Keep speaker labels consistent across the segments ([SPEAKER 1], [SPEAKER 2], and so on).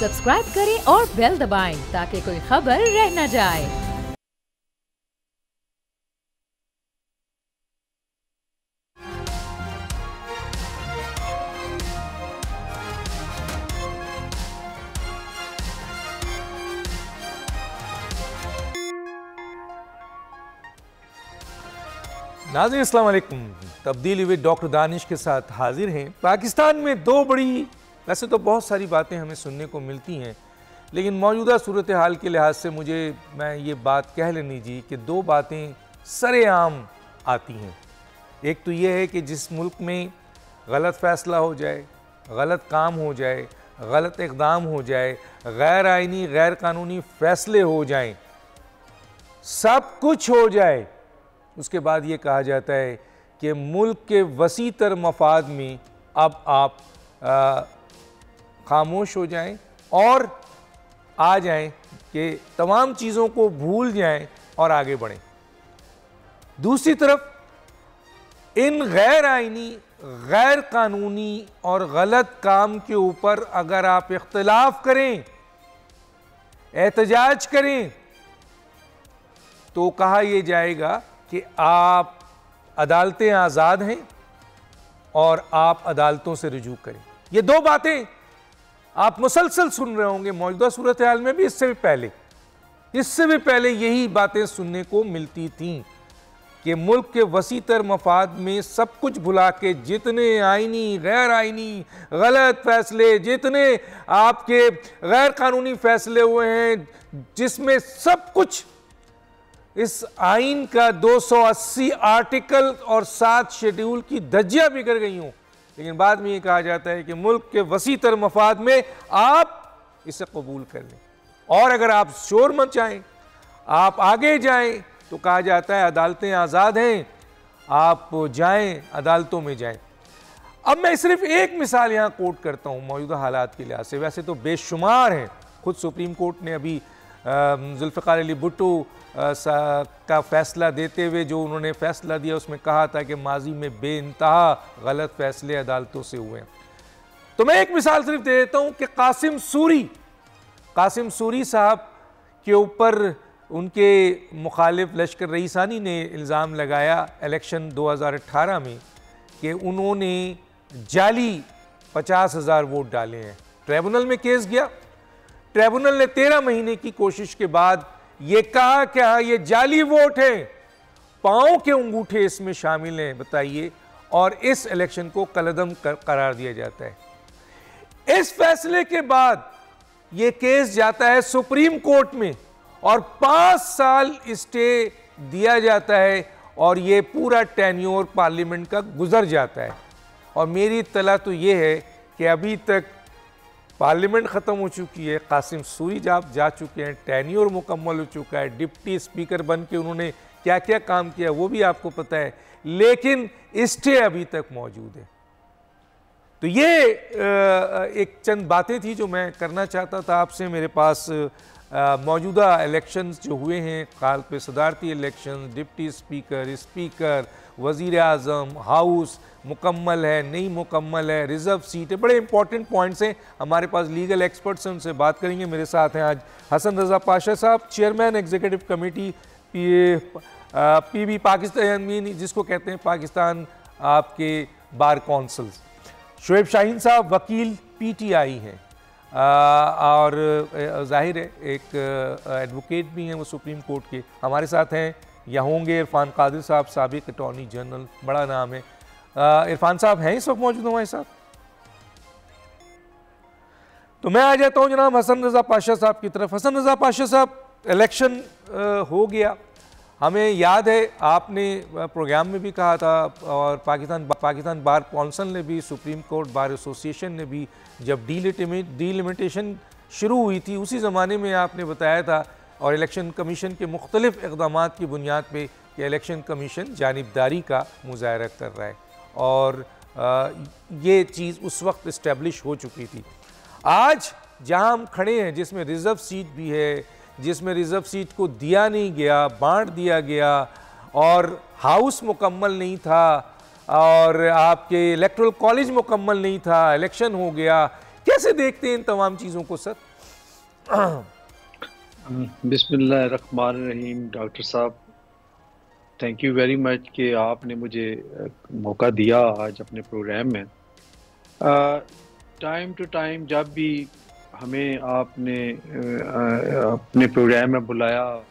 [SPEAKER 1] Subscribe करें और bell दबाएं ताकि कोई खबर रह न जाए।
[SPEAKER 2] नाज़रीन अस्सलाम वालेकुम। तब्दीली विद डॉक्टर दानिश के साथ हाजिर हैं। पाकिस्तान में दो बड़ी, वैसे तो बहुत सारी बातें हमें सुनने को मिलती हैं, लेकिन मौजूदा सूरत हाल के लिहाज से मैं ये बात कह लेनी जी कि दो बातें सरेआम आती हैं। एक तो ये है कि जिस मुल्क में गलत फ़ैसला हो जाए, गलत काम हो जाए, गलत इक़दाम हो जाए, गैर आइनी गैर कानूनी फ़ैसले हो जाएं, सब कुछ हो जाए, उसके बाद ये कहा जाता है कि मुल्क के वसी तर मफाद में अब आप खामोश हो जाएं और आ जाएं कि तमाम चीज़ों को भूल जाएं और आगे बढ़ें। दूसरी तरफ इन गैर आइनी गैर कानूनी और गलत काम के ऊपर अगर आप इख्तिलाफ करें, एहतजाज करें, तो कहा यह जाएगा कि आप अदालतें आज़ाद हैं और आप अदालतों से रुजू करें। ये दो बातें आप मुसलसल सुन रहे होंगे मौजूदा सूरत हाल में भी, इससे भी पहले यही बातें सुनने को मिलती थीं कि मुल्क के वसी तर मफाद में सब कुछ भुला के जितने आइनी गैर आइनी गलत फैसले, जितने आपके गैर कानूनी फैसले हुए हैं, जिसमें सब कुछ इस आइन का 280 आर्टिकल और 7 शेड्यूल की धज्जियां बिगड़ गई हों, लेकिन बाद में ये कहा जाता है कि मुल्क के वसी तर मफाद में आप इसे कबूल कर लें और अगर आप शोर मचाएं, आप आगे जाएं, तो कहा जाता है अदालतें आज़ाद हैं, आप जाएं, अदालतों में जाएं। अब मैं सिर्फ एक मिसाल यहाँ कोट करता हूँ मौजूदा हालात के लिहाज से, वैसे तो बेशुमार हैं। खुद सुप्रीम कोर्ट ने अभी जुल्फ़िकार अली भुट्टो का फ़ैसला देते हुए जो उन्होंने फ़ैसला दिया उसमें कहा था कि माजी में बेइंतहा गलत फ़ैसले अदालतों से हुए हैं। तो मैं एक मिसाल सिर्फ दे देता हूँ कि कासिम सूरी साहब के ऊपर उनके मुखालिफ लश्कर रईसानी ने इल्ज़ाम लगाया इलेक्शन 2018 में कि उन्होंने जाली 50,000 वोट डाले हैं। ट्रिब्यूनल में केस गया, ट्रिब्यूनल ने 13 महीने की कोशिश के बाद ये कहा कि हाँ ये जाली वोट है, पांव के अंगूठे इसमें शामिल हैं, बताइए, और इस इलेक्शन को कलअदम करार दिया जाता है। इस फैसले के बाद ये केस जाता है सुप्रीम कोर्ट में और 5 साल स्टे दिया जाता है और ये पूरा टेन्योर पार्लियामेंट का गुजर जाता है। और मेरी इत्तला तो ये है कि अभी तक पार्लियामेंट ख़त्म हो चुकी है, कासिम सूरी जा चुके हैं, टेन्योर मुकम्मल हो चुका है, डिप्टी स्पीकर बन के उन्होंने क्या क्या काम किया वो भी आपको पता है, लेकिन स्टे अभी तक मौजूद है। तो ये एक चंद बातें थी जो मैं करना चाहता था आपसे। मेरे पास मौजूदा इलेक्शंस जो हुए हैं, काल पे सदारती इलेक्शन, डिप्टी स्पीकर, वज़ीर आज़म, हाउस मुकम्मल है, नहीं मुकम्मल है, रिज़र्व सीट है, बड़े इंपॉर्टेंट पॉइंट्स हैं। हमारे पास लीगल एक्सपर्ट्स हैं, उनसे बात करेंगे। मेरे साथ हैं आज हसन रज़ा पाशा साहब, chairman executive committee PB Pakistan, जिसको कहते हैं पाकिस्तान आपके बार कौंसल्स। शोएब शाहीन साहब वकील PTI हैं और जाहिर है एक एडवोकेट भी हैं, वो सुप्रीम कोर्ट के। हमारे साथ हैं या होंगे इरफान कादिर साहब, साबिक अटॉर्नी जनरल, बड़ा नाम है। इरफान साहब हैं इस वक्त मौजूद हमारे साथ। तो मैं आ जाता हूं जनाब हसन रज़ा पाशा साहब की तरफ। हसन रज़ा पाशा साहब, इलेक्शन हो गया, हमें याद है आपने प्रोग्राम में भी कहा था और पाकिस्तान बार कौंसिल ने भी, सुप्रीम कोर्ट बार एसोसिएशन ने भी, जब डीलिमिटेशन शुरू हुई थी उसी ज़माने में आपने बताया था और इलेक्शन कमीशन के मुख्तलिफ इक़दाम की बुनियाद पे कि इलेक्शन कमीशन जानिबदारी का मुज़ाहरा कर रहा है और ये चीज़ उस वक्त इस्टेब्लिश हो चुकी थी। आज जहां हम खड़े हैं, जिसमें रिज़र्व सीट भी है, जिसमें रिज़र्व सीट को दिया नहीं गया, बांट दिया गया और हाउस मुकम्मल नहीं था और आपके इलेक्टोरल कॉलेज मुकम्मल नहीं था, इलेक्शन हो गया, कैसे देखते हैं इन तमाम चीज़ों को सर?
[SPEAKER 3] बिस्मिल्लाहिर्रहमानिर्रहीम। डॉक्टर साहब, थैंक यू वेरी मच कि आपने मुझे मौका दिया आज अपने प्रोग्राम में। टाइम टू टाइम जब भी हमें आपने अपने प्रोग्राम में बुलाया,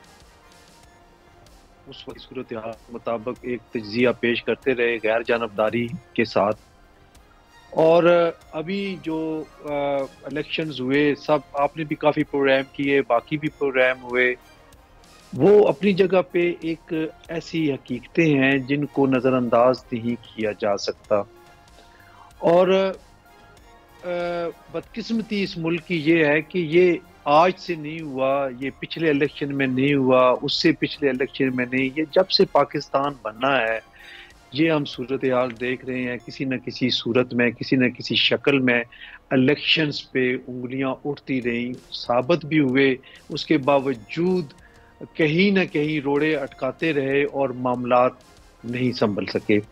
[SPEAKER 3] उस वक्त सूरत हाल के मुताबिक एक तज्जिया पेश करते रहे गैर जानबदारी के साथ। और अभी जो इलेक्शंस हुए, सब आपने भी काफ़ी प्रोग्राम किए, बाकी भी प्रोग्राम हुए, वो अपनी जगह पे एक ऐसी हकीकतें हैं जिनको नज़रअंदाज नहीं किया जा सकता। और बदकिस्मती इस मुल्क की ये है कि ये आज से नहीं हुआ, ये पिछले इलेक्शन में नहीं हुआ, उससे पिछले इलेक्शन में नहीं, ये जब से पाकिस्तान बनना है ये हम सूरत हाल देख रहे हैं। किसी न किसी सूरत में, किसी न किसी शक्ल में इलेक्शंस पे उंगलियां उठती रहीं, साबित भी हुए, उसके बावजूद कहीं न कहीं रोड़े अटकाते रहे और मामलात नहीं संभल सके।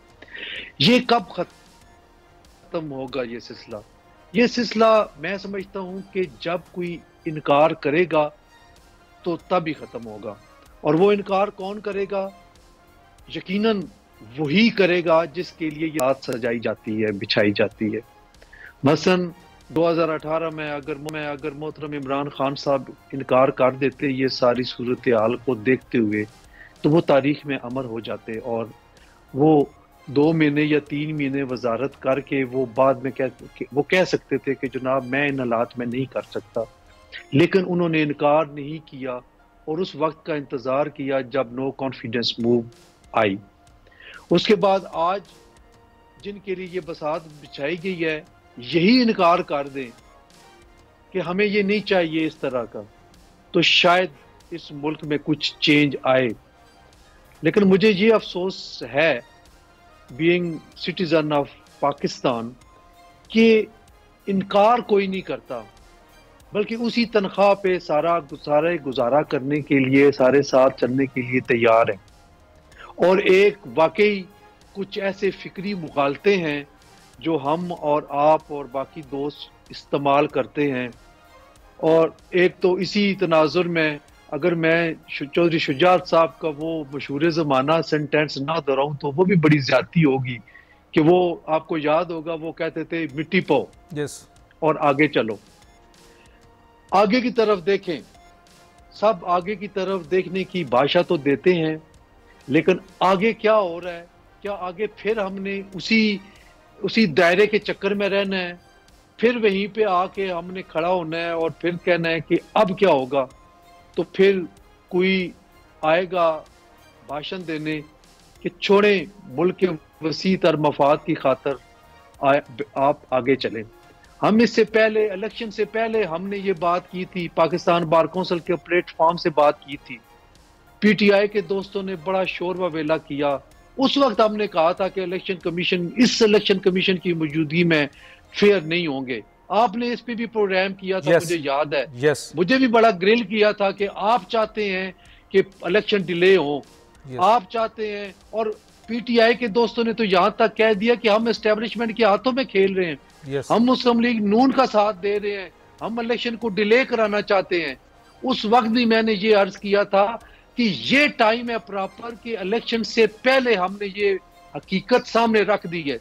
[SPEAKER 3] ये कब खत्म होगा ये सिलसिला? ये सिलसिला मैं समझता हूँ कि जब कोई इनकार करेगा तो तब ही ख़त्म होगा। और वो इनकार कौन करेगा? यकीनन वही करेगा जिसके लिए ये रात सजाई जाती है, बिछाई जाती है। मसलन 2018 में अगर मोहतरम इमरान खान साहब इनकार कर देते ये सारी सूरत हाल को देखते हुए, तो वो तारीख में अमर हो जाते और वो 2 महीने या 3 महीने वजारत करके वो बाद में वो कह सकते थे कि जनाब मैं इन हालात में नहीं कर सकता। लेकिन उन्होंने इनकार नहीं किया और उस वक्त का इंतज़ार किया जब नो कॉन्फिडेंस मूव आई। उसके बाद आज जिनके लिए ये बसात बिछाई गई है, यही इनकार कर दें कि हमें ये नहीं चाहिए इस तरह का, तो शायद इस मुल्क में कुछ चेंज आए। लेकिन मुझे ये अफसोस है बीइंग सिटीजन ऑफ पाकिस्तान कि इनकार कोई नहीं करता, बल्कि उसी तनख्वाह पे सारे गुजारा करने के लिए, सारे साथ चलने के लिए तैयार है। और एक वाकई कुछ ऐसे फिक्री मुगालते हैं जो हम और आप और बाकी दोस्त इस्तेमाल करते हैं। और एक तो इसी तनाजुर में अगर मैं चौधरी शुजात साहब का वो मशहूर ज़माना सेंटेंस ना दोहराऊं तो वो भी बड़ी ज़्यादती होगी कि वो आपको याद होगा, वो कहते थे मिट्टी पो और आगे चलो। आगे की तरफ देखें, सब आगे की तरफ देखने की भाषा तो देते हैं, लेकिन आगे क्या हो रहा है? क्या आगे फिर हमने उसी दायरे के चक्कर में रहना है? फिर वहीं पे आके हमने खड़ा होना है और फिर कहना है कि अब क्या होगा? तो फिर कोई आएगा भाषण देने कि छोड़ें, मुल्क के वसी तर मफाद की खातर आप आगे चलें। हम इससे पहले, इलेक्शन से पहले हमने ये बात की थी, पाकिस्तान बार कौंसिल के प्लेटफॉर्म से बात की थी। पीटीआई के दोस्तों ने बड़ा शोर व वेला किया। उस वक्त हमने कहा था कि इस इलेक्शन कमीशन की मौजूदगी में फेयर नहीं होंगे। आपने इस पे भी प्रोग्राम किया था, मुझे याद है। मुझे भी बड़ा ग्रिल किया था कि आप चाहते हैं कि इलेक्शन डिले हो, आप चाहते हैं। और पीटीआई के दोस्तों ने तो यहां तक कह दिया कि हम एस्टेब्लिशमेंट के हाथों में खेल रहे हैं, हम मुस्लिम लीग नून का साथ दे रहे हैं, हम इलेक्शन को डिले कराना चाहते हैं। उस वक्त भी मैंने ये अर्ज किया था कि ये टाइम है प्रॉपर कि इलेक्शन से पहले हमने ये हकीकत सामने रख दी है।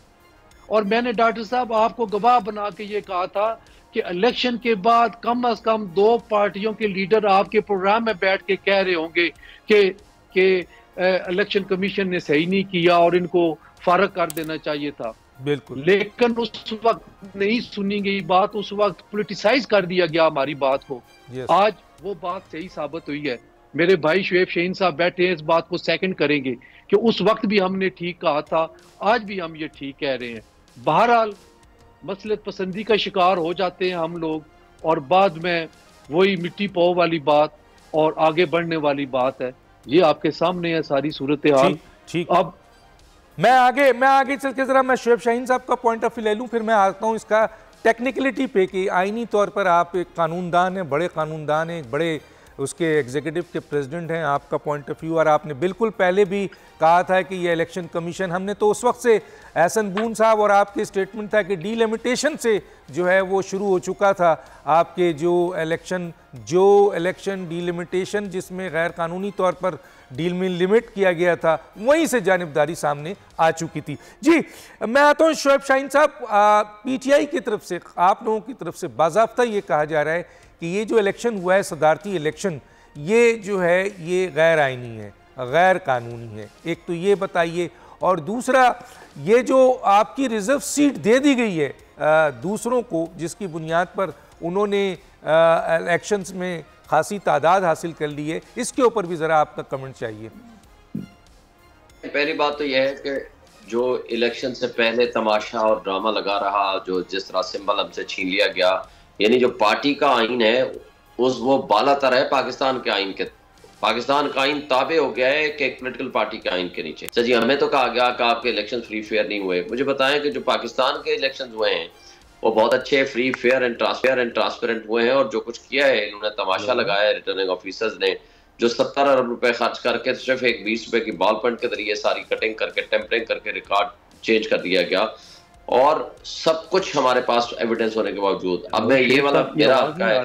[SPEAKER 3] और मैंने डॉक्टर साहब आपको गवाह बना के ये कहा था कि इलेक्शन के बाद कम से कम 2 पार्टियों के लीडर आपके प्रोग्राम में बैठ के कह रहे होंगे कि इलेक्शन कमीशन ने सही नहीं किया और इनको फारग कर देना चाहिए था।
[SPEAKER 2] बिल्कुल।
[SPEAKER 3] लेकिन उस वक्त नहीं सुनी गई बात, उस वक्त पॉलिटिसाइज कर दिया गया हमारी बात को। आज वो बात सही साबित हुई है। मेरे भाई शुएब शाहीन साहब बैठे हैं, इस बात को सेकंड करेंगे कि उस वक्त भी हमने ठीक कहा था, आज भी हम ये ठीक कह रहे हैं। बहरहाल मसलत पसंदी का शिकार हो जाते हैं हम लोग और बाद में वही मिट्टी पाव वाली बात और आगे बढ़ने वाली बात है। ये आपके सामने है सारी सूरत हाल।
[SPEAKER 2] ठीक। अब मैं आगे चल के जरा मैं शुएब शाहीन साहब का पॉइंट ऑफ व्यू ले लूं, फिर मैं आता हूं इसका टेक्निकलिटी पे कि आईनी तौर पर आप एक कानूनदान हैं, बड़े कानूनदान हैं, बड़े उसके एग्जीक्यूटिव के प्रेसिडेंट हैं, आपका पॉइंट ऑफ व्यू, और आपने बिल्कुल पहले भी कहा था कि ये इलेक्शन कमीशन, हमने तो उस वक्त से एहसन बून साहब और आपके स्टेटमेंट था कि डीलिमिटेशन से जो है वो शुरू हो चुका था, आपके जो इलेक्शन डीलिमिटेशन जिसमें गैर कानूनी तौर पर डील में लिमिट किया गया था, वहीं से जानिबदारी सामने आ चुकी थी। जी, मैं आता हूँ शोएब शाहीन साहब, पीटीआई की तरफ से, आप लोगों की तरफ से बाज़ाब्ता ये कहा जा रहा है कि ये जो इलेक्शन हुआ है, सदारती इलेक्शन, ये जो है ये गैर आइनी है, गैर कानूनी है। एक तो ये बताइए, और दूसरा ये जो आपकी रिजर्व सीट दे दी गई है दूसरों को, जिसकी बुनियाद पर उन्होंने इलेक्शंस में खासी तादाद हासिल कर ली है, इसके ऊपर भी ज़रा आपका कमेंट चाहिए।
[SPEAKER 4] पहली बात तो यह है कि जो इलेक्शन से पहले तमाशा और ड्रामा लगा रहा, जो जिस तरह सिंबल हमसे छीन लिया गया, यानी जो पार्टी का आइन है वो बालातर है पाकिस्तान के आइन के। पाकिस्तान का आइन ताबे हो गया है कि एक पोलिटिकल पार्टी के आइन के नीचे। अच्छा जी, हमें तो कहा गया कि आपके इलेक्शन फ्री फेयर नहीं हुए। मुझे बताएं कि जो पाकिस्तान के इलेक्शन हुए हैं वो बहुत अच्छे, फ्री फेयर एंड ट्रांसपेरेंट हुए हैं, और जो कुछ किया है इन्होंने तमाशा लगाया है रिटर्निंग ऑफिसर्स ने, जो 70 अरब रुपए खर्च करके सिर्फ एक 20 रुपए की बॉल पॉइंट के जरिए सारी कटिंग करके, टेम्परिंग करके रिकॉर्ड चेंज कर दिया गया, और सब कुछ हमारे पास एविडेंस होने के बावजूद। अब मैं ये वाला मेरा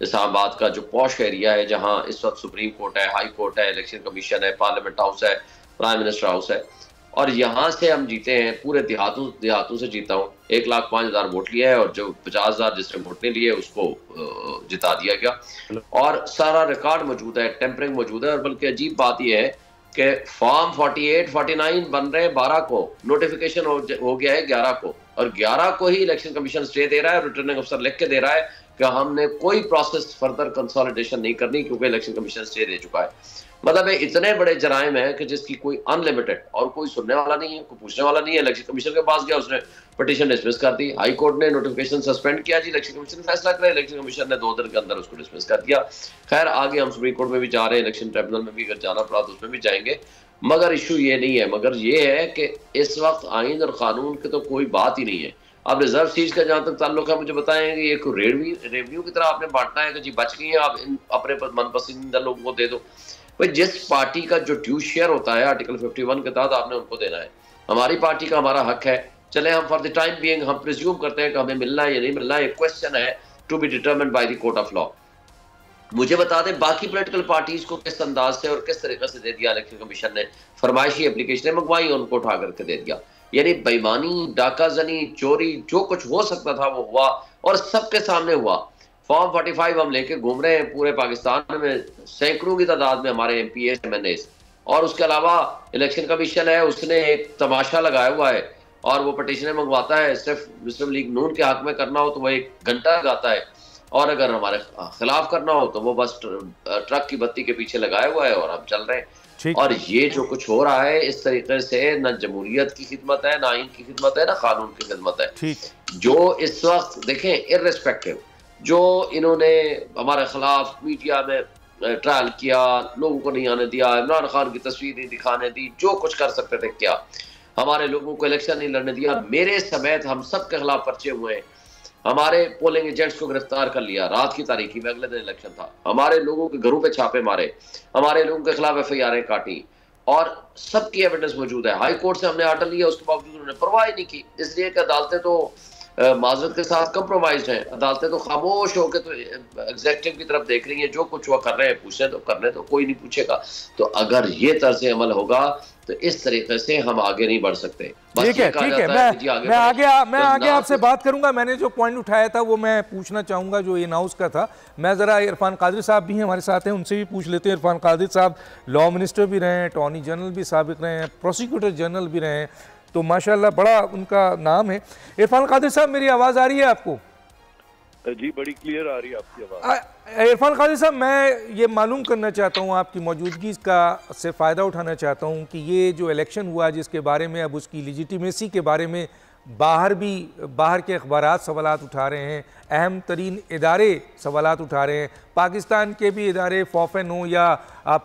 [SPEAKER 4] इस्लामाबाद का जो पॉश एरिया है, जहां इस वक्त सुप्रीम कोर्ट है, हाई कोर्ट है, इलेक्शन कमीशन है, पार्लियामेंट हाउस है, प्राइम मिनिस्टर हाउस है, और यहाँ से हम जीते हैं। पूरे देहातों से जीता हूँ। 1,05,000 वोट लिया है, और जो 50,000 जिसने वोट नहीं लिए उसको जिता दिया गया, और सारा रिकॉर्ड मौजूद है, टेम्परिंग मौजूद है। और बल्कि अजीब बात यह है कि फॉर्म 48, 49 बन रहे हैं 12 को, नोटिफिकेशन हो गया है 11 को, और 11 को ही इलेक्शन कमीशन स्टे दे रहा है, रिटर्निंग अफसर लिख के दे रहा है कि हमने कोई प्रोसेस फर्दर कंसोलिडेशन नहीं करनी क्योंकि इलेक्शन कमीशन स्टे दे चुका है। मतलब ये इतने बड़े जराइम है कि जिसकी कोई अनलिमिटेड, और कोई सुनने वाला नहीं है, कोई पूछने वाला नहीं है। इलेक्शन कमीशन के पास गया, उसने पिटीशन डिसमिस कर दी, हाई कोर्ट ने नोटिफिकेशन सस्पेंड किया जी, इलेक्शन कमीशन ने फैसला किया, इलेक्शन कमीशन ने 2 दिन के अंदर उसको डिसमिस कर दिया। खैर आगे हम सुप्रीम कोर्ट में भी जा रहे हैं, इलेक्शन ट्रिब्यूनल में भी अगर जाना पड़ा तो उसमें भी जाएंगे, मगर इशू ये नहीं है। मगर ये है कि इस वक्त आइन और कानून की तो कोई बात ही नहीं है। अब रिजर्व सीट का जहां तक ताल्लुक है, मुझे बताएंगे एक रेवेन्यू की तरह आपने बांटना है कि जी बच गई है, आप अपने मनपसंदीदा लोगों को दे दो। भाई जिस पार्टी का जो ड्यू शेयर होता है आर्टिकल 51 के तहत आपने उनको देना है। हमारी पार्टी का हमारा हक है, चले हम फॉर द टाइम बीइंग हम प्रिज्यूम करते हैं कि हमें मिलना है या नहीं मिलना है, एक क्वेश्चन है to be determined by the court of law. मुझे बता दें बाकी पॉलिटिकल पार्टीज को किस अंदाज से और किस तरीके से दे दिया इलेक्शन कमीशन ने, फरमाइशी एप्लीकेशनें मंगवाई, उनको उठा करके दे दिया। यानी बेईमानी, डाकाजनी, चोरी, जो कुछ हो सकता था वो हुआ, और सबके सामने हुआ। फॉर्म 45 हम लेके घूम रहे हैं पूरे पाकिस्तान में, सैकड़ों की तादाद में हमारे MPA MNA, और उसके अलावा इलेक्शन कमीशन है उसने एक तमाशा लगाया हुआ है, और वो पटिशनें मंगवाता है। सिर्फ मुस्लिम लीग नून के हक में करना हो तो वो 1 घंटा लगाता है, और अगर हमारे खिलाफ करना हो तो वो बस ट्रक की बत्ती के पीछे लगाया हुआ है, और हम चल रहे हैं। और ये जो कुछ हो रहा है इस तरीके से न जमहूरियत की खिदमत है, ना आइन की खिदमत है, ना कानून की खिदमत है। जो इस वक्त देखें, इर्रेस्पेक्टिव जो इन्होंने हमारे खिलाफ मीडिया में ट्रायल किया, लोगों को नहीं आने दिया, इमरान खान की तस्वीर नहीं दिखाने दी, जो कुछ कर सकते थे किया, हमारे लोगों को इलेक्शन नहीं लड़ने दिया, मेरे समेत हम सब के खिलाफ पर्चे हुए हैं, हमारे पोलिंग एजेंट्स को गिरफ्तार कर लिया रात की तारीखी में, अगले दिन इलेक्शन था, हमारे लोगों के घरों पे छापे मारे, हमारे लोगों के खिलाफ FIR काटी, और सबकी एविडेंस मौजूद है। हाई कोर्ट से हमने आर्डर लिया, उसके बावजूद उन्होंने परवाह ही नहीं की, इसलिए कि अदालतें तो माजरत के साथ कंप्रोमाइज हैं, अदालतें तो खामोश होकर तो एग्जेक्टिव की तरफ देख रही हैं, जो कुछ वो कर रहे हैं पूछने तो करने तो कोई नहीं पूछेगा। तो अगर ये तर्ज अमल होगा तो इस तरीके से हम आगे नहीं बढ़ सकते।
[SPEAKER 2] ठीक है, मैं आगे आपसे बात करूंगा। मैंने जो पॉइंट उठाया था वो मैं पूछना चाहूंगा, जो इन हाउस का था। मैं ज़रा इरफान कादरी साहब भी हैं हमारे साथ हैं, उनसे भी पूछ लेते हैं। इरफान कादरी साहब लॉ मिनिस्टर भी रहे हैं, अटॉर्नी जनरल भी साबिक रहे हैं, प्रोसिक्यूटर जनरल भी रहे हैं, तो माशाल्लाह बड़ा उनका नाम है। इरफान कादरी साहब, मेरी आवाज़ आ रही है आपको?
[SPEAKER 5] जी बड़ी क्लियर आ रही है आपकी आवाज़।
[SPEAKER 2] इरफान कादरी साहब, मैं ये मालूम करना चाहता हूँ, आपकी मौजूदगी का से फ़ायदा उठाना चाहता हूँ कि ये जो इलेक्शन हुआ जिसके बारे में अब उसकी लिजिटिमेसी के बारे में बाहर के अखबारात सवालात उठा रहे हैं, अहम तरीन इदारे सवालात उठा रहे हैं, पाकिस्तान के भी इदारे फॉफन हो या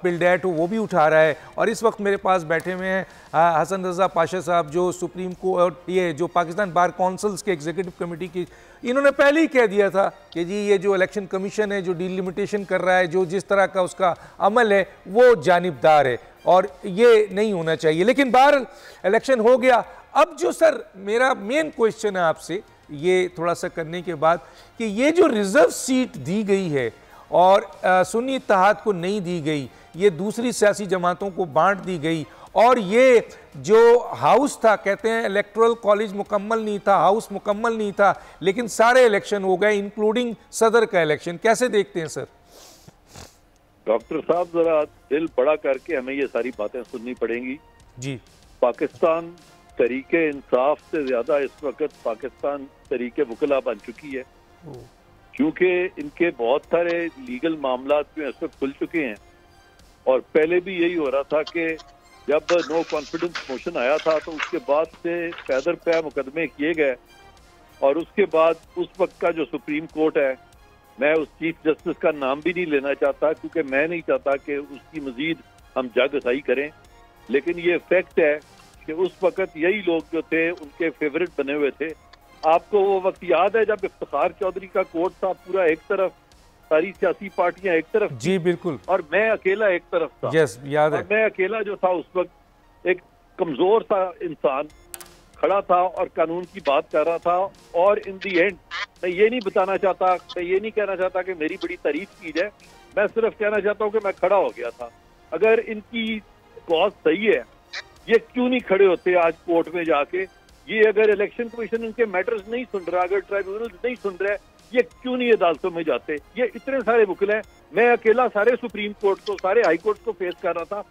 [SPEAKER 2] पिलडेट हो वो भी उठा रहा है। और इस वक्त मेरे पास बैठे हुए हैं हसन रज़ा पाशा साहब, जो सुप्रीम कोर्ट ये जो पाकिस्तान बार काउंसिल्स के एग्जीक्यूटिव कमेटी की, इन्होंने पहले ही कह दिया था कि जी ये जो इलेक्शन कमीशन है जो डिलिमिटेशन कर रहा है, जो जिस तरह का उसका अमल है वो जानिबदार है और ये नहीं होना चाहिए। लेकिन बाहर इलेक्शन हो गया। अब जो सर मेरा मेन क्वेश्चन है आपसे ये थोड़ा सा करने के बाद कि ये जो रिजर्व सीट दी गई है और सुन्नी इत्तेहाद को नहीं दी गई, ये दूसरी सियासी जमातों को बांट दी गई, और ये जो हाउस था, कहते हैं इलेक्टोरल कॉलेज मुकम्मल नहीं था, हाउस मुकम्मल नहीं था, लेकिन सारे इलेक्शन हो गए इंक्लूडिंग सदर का इलेक्शन, कैसे देखते हैं सर?
[SPEAKER 5] डॉक्टर साहब जरा दिल बड़ा करके हमें ये सारी बातें सुननी पड़ेंगी
[SPEAKER 2] जी।
[SPEAKER 5] पाकिस्तान तरीके इंसाफ से ज्यादा इस वक्त पाकिस्तान तरीके वकला बन चुकी है, क्योंकि इनके बहुत सारे लीगल मामला जो इस वक्त खुल चुके हैं। और पहले भी यही हो रहा था कि जब नो कॉन्फिडेंस मोशन आया था तो उसके बाद से पैदर पे मुकदमे किए गए, और उसके बाद उस वक्त का जो सुप्रीम कोर्ट है, मैं उस चीफ जस्टिस का नाम भी नहीं लेना चाहता क्योंकि मैं नहीं चाहता कि उसकी मजीद हम जगसाई करें, लेकिन ये फैक्ट है कि उस वक्त यही लोग जो थे उनके फेवरेट बने हुए थे। आपको वो वक्त याद है जब इफ्तिखार चौधरी का कोर्ट था, पूरा एक तरफ, सारी सियासी पार्टियां एक तरफ,
[SPEAKER 2] जी बिल्कुल,
[SPEAKER 5] और मैं अकेला एक तरफ था।
[SPEAKER 2] यस, याद है।
[SPEAKER 5] मैं अकेला जो था उस वक्त एक कमजोर सा इंसान खड़ा था और कानून की बात कर रहा था। और इन दी एंड मैं ये नहीं बताना चाहता, मैं ये नहीं कहना चाहता कि मेरी बड़ी तारीफ की जाए, मैं सिर्फ कहना चाहता हूँ कि मैं खड़ा हो गया था। अगर इनकी कॉज सही है, ये क्यों नहीं खड़े होते आज कोर्ट में जाके? ये अगर इलेक्शन कमीशन इनके मैटर्स नहीं सुन रहा, अगर ट्राइब्यूनल नहीं सुन रहे, ये क्यों नहीं अदालतों में जाते? ये इतने सारे वकील हैं, मैं अकेला सारे सुप्रीम कोर्ट को, सारे हाई कोर्ट को फेस कर रहा था।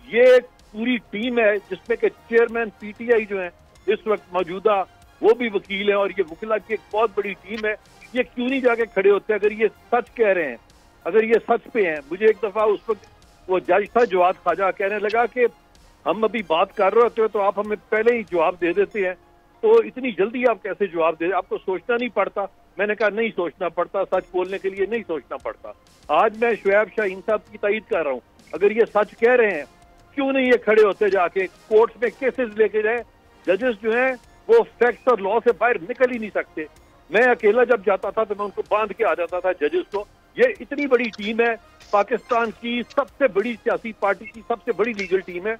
[SPEAKER 5] ये पूरी टीम है जिसमें के चेयरमैन पीटीआई जो है इस वक्त मौजूदा, वो भी वकील हैं, और ये वकीला की एक बहुत बड़ी टीम है। ये क्यों नहीं जाके खड़े होते? अगर ये सच कह रहे हैं, अगर ये सच पे हैं। मुझे एक दफा उस वक्त वो जज था जवाद ख्वाजा, कहने लगा कि हम अभी बात कर रहे होते हो तो आप हमें पहले ही जवाब दे देते हैं, तो इतनी जल्दी आप कैसे जवाब दे? आपको सोचना नहीं पड़ता? मैंने कहा नहीं सोचना पड़ता, सच बोलने के लिए नहीं सोचना पड़ता। आज मैं शुएब शाहीन साहब की तायीद कर रहा हूँ, अगर ये सच कह रहे हैं क्यों नहीं ये खड़े होते जाके कोर्ट में केसेस लेके जाए? जजेस जो हैं वो फैक्ट्स और लॉ से बाहर निकल ही नहीं सकते। मैं अकेला जब जाता था तो मैं उनको बांध के आ जाता था जजेस को। ये इतनी बड़ी टीम है, पाकिस्तान की सबसे बड़ी सियासी पार्टी की सबसे बड़ी लीगल टीम है।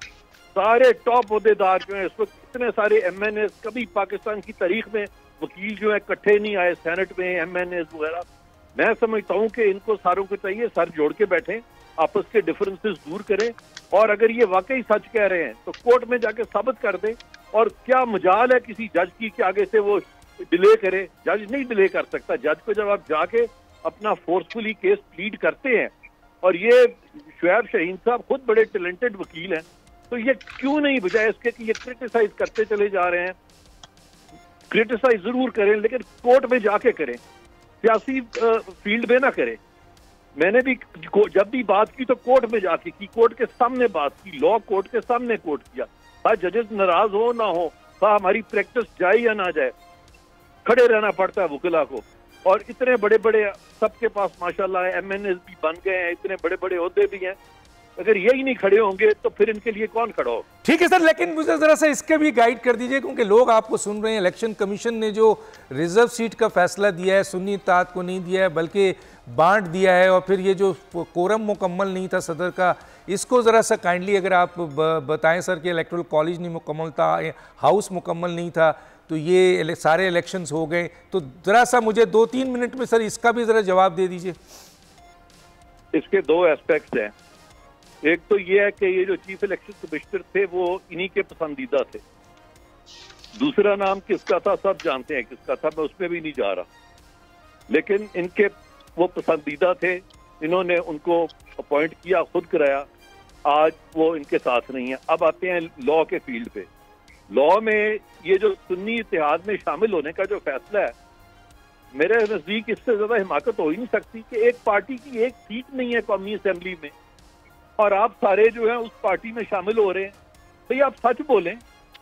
[SPEAKER 5] सारे टॉप ओहदेदार जो हैं इस वक्त, इतने सारे एमएनए, कभी पाकिस्तान की तारीख में वकील जो है इकट्ठे नहीं आए सेनेट में, एमएनए वगैरह। मैं समझता हूँ कि इनको सारों को चाहिए सर जोड़ के बैठें, आपस के डिफरेंसेस दूर करें, और अगर ये वाकई सच कह रहे हैं तो कोर्ट में जाके साबित कर दें। और क्या मजाल है किसी जज की कि आगे से वो डिले करे? जज नहीं डिले कर सकता। जज को जब आप जाके अपना फोर्सफुली केस प्लीड करते हैं, और ये शुएब शाहीन साहब खुद बड़े टैलेंटेड वकील हैं, तो ये क्यों नहीं, बजाय इसके कि ये क्रिटिसाइज करते चले जा रहे हैं? क्रिटिसाइज जरूर करें लेकिन कोर्ट में जाके करें, सियासी फील्ड में ना करें। मैंने भी जब भी बात की तो कोर्ट में जाके की, कोर्ट के सामने बात की, लॉ कोर्ट के सामने कोर्ट किया। जजेस नाराज हो ना हो, हमारी प्रैक्टिस जाए या ना जाए, खड़े रहना पड़ता है वकीला को। और इतने बड़े बड़े सबके पास माशाल्लाह एमएनए भी बन गए हैं, इतने बड़े बड़े ओहदे भी हैं। अगर यही नहीं खड़े होंगे तो फिर इनके लिए कौन खड़ा हो?
[SPEAKER 2] ठीक है सर, लेकिन मुझे जरा सा इसके भी गाइड कर दीजिए, क्योंकि लोग आपको सुन रहे हैं। इलेक्शन कमीशन ने जो रिजर्व सीट का फैसला दिया है, सुन्नी इत्तेहाद को नहीं दिया है बल्कि बांट दिया है, और फिर ये जो कोरम मुकम्मल नहीं था सदर का, इसको ज़रा सा काइंडली अगर आप बताएं सर कि इलेक्टोरल कॉलेज नहीं मुकम्मल था, हाउस मुकम्मल नहीं था, तो ये सारे इलेक्शंस हो गए, तो ज़रा सा मुझे 2-3 मिनट में सर इसका भी ज़रा जवाब दे दीजिए।
[SPEAKER 5] इसके दो एस्पेक्ट्स हैं। एक तो ये है कि ये जो चीफ इलेक्शन कमिश्नर थे वो इन्हीं के पसंदीदा थे। दूसरा नाम किसका था सब जानते हैं किसका था, मैं उसमें भी नहीं जा रहा, लेकिन इनके वो पसंदीदा थे, इन्होंने उनको अपॉइंट किया, खुद कराया। आज वो इनके साथ नहीं है। अब आते हैं लॉ के फील्ड पे। लॉ में ये जो सुन्नी इत्तेहाद में शामिल होने का जो फैसला है, मेरे नजदीक इससे ज्यादा हिमाकत हो ही नहीं सकती कि एक पार्टी की एक सीट नहीं है कौमी असेंबली में और आप सारे जो है उस पार्टी में शामिल हो रहे हैं। भाई आप सच बोलें,